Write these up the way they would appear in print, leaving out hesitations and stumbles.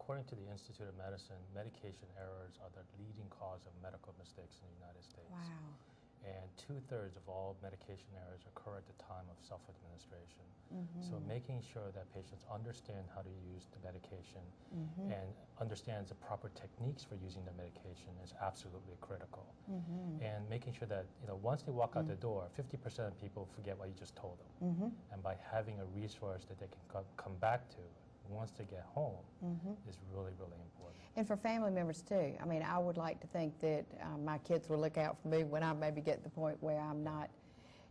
according to the Institute of Medicine, medication errors are the leading cause of medical mistakes in the United States. Wow. And 2/3 of all medication errors occur at the time of self-administration. So making sure that patients understand how to use the medication and understands the proper techniques for using the medication is absolutely critical. And making sure that, you know, once they walk out the door, 50% of people forget what you just told them. And by having a resource that they can come back to once they get home is really, really important. And for family members too. I mean, I would like to think that my kids will look out for me when I maybe get to the point where I'm not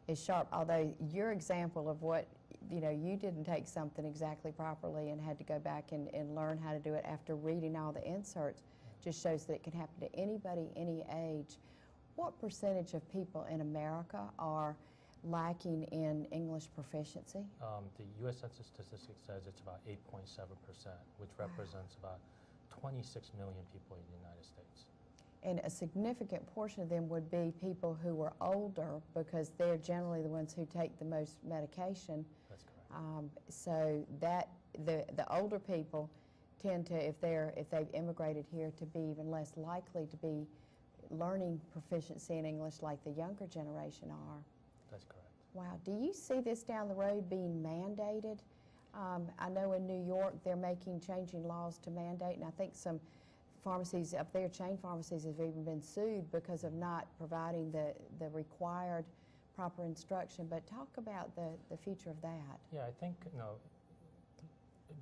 as sharp. Although your example of what, you know, you didn't take something exactly properly and had to go back and learn how to do it after reading all the inserts just shows that it can happen to anybody, any age. What percentage of people in America are lacking in English proficiency? The U.S. Census Statistics says it's about 8.7%, which represents about 26 million people in the United States. And a significant portion of them would be people who are older because they're generally the ones who take the most medication. That's correct. So that the older people tend to, if they've immigrated here, to be even less likely to be learning proficiency in English like the younger generation are. That's correct. Wow. Do you see this down the road being mandated? I know in New York they're changing laws to mandate, and I think some pharmacies up there, chain pharmacies, have even been sued because of not providing the required proper instruction. But talk about the future of that. Yeah, I think, you know,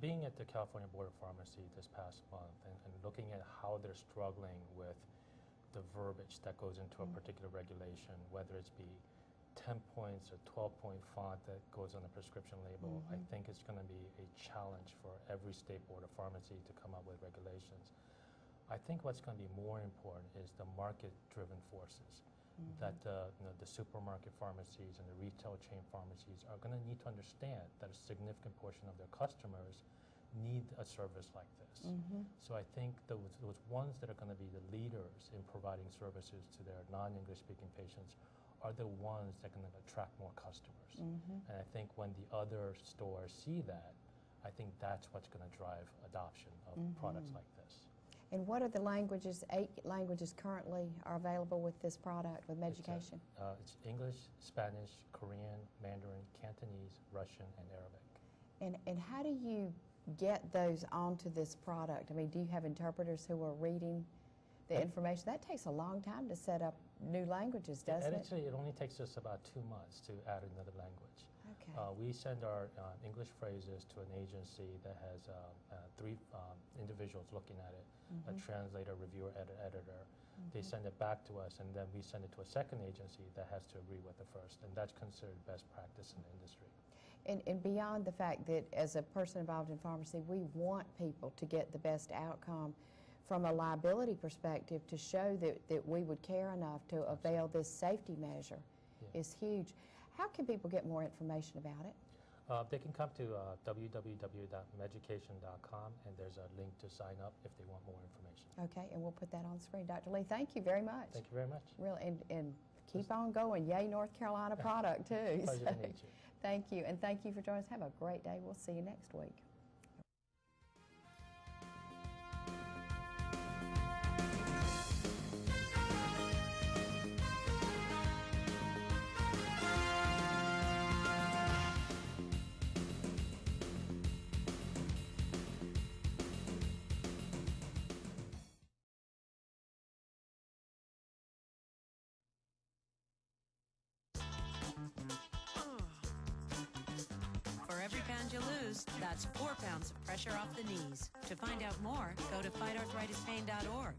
being at the California Board of Pharmacy this past month and looking at how they're struggling with the verbiage that goes into a particular regulation, whether it's be 10 points or 12-point font that goes on the prescription label, I think it's going to be a challenge for every state board of pharmacy to come up with regulations. I think what's going to be more important is the market-driven forces, that you know, the supermarket pharmacies and the retail chain pharmacies are going to need to understand that a significant portion of their customers need a service like this. So I think those ones that are going to be the leaders in providing services to their non-English speaking patients are the ones that can attract more customers. And I think when the other stores see that, I think that's what's going to drive adoption of products like this. And what are the languages, 8 languages currently are available with this product, with Meducation? It's English, Spanish, Korean, Mandarin, Cantonese, Russian, and Arabic. And how do you get those onto this product? I mean, do you have interpreters who are reading the information? That takes a long time to set up new languages, doesn't it? Actually, it only takes us about 2 months to add another language. Okay. We send our English phrases to an agency that has 3 individuals looking at it, a translator, reviewer, editor. They send it back to us, and then we send it to a second agency that has to agree with the first, and that's considered best practice in the industry. And beyond the fact that as a person involved in pharmacy, we want people to get the best outcome, from a liability perspective, to show that we would care enough to avail this safety measure is huge. How can people get more information about it? They can come to www.meducation.com, and there's a link to sign up if they want more information. Okay, and we'll put that on the screen. Dr. Lee, thank you very much. Thank you very much. Really, and keep on going. Yay, North Carolina product, too. Pleasure to meet you. Thank you, and thank you for joining us. Have a great day. We'll see you next week. For every pound you lose, that's 4 pounds of pressure off the knees. To find out more, go to fightarthritispain.org.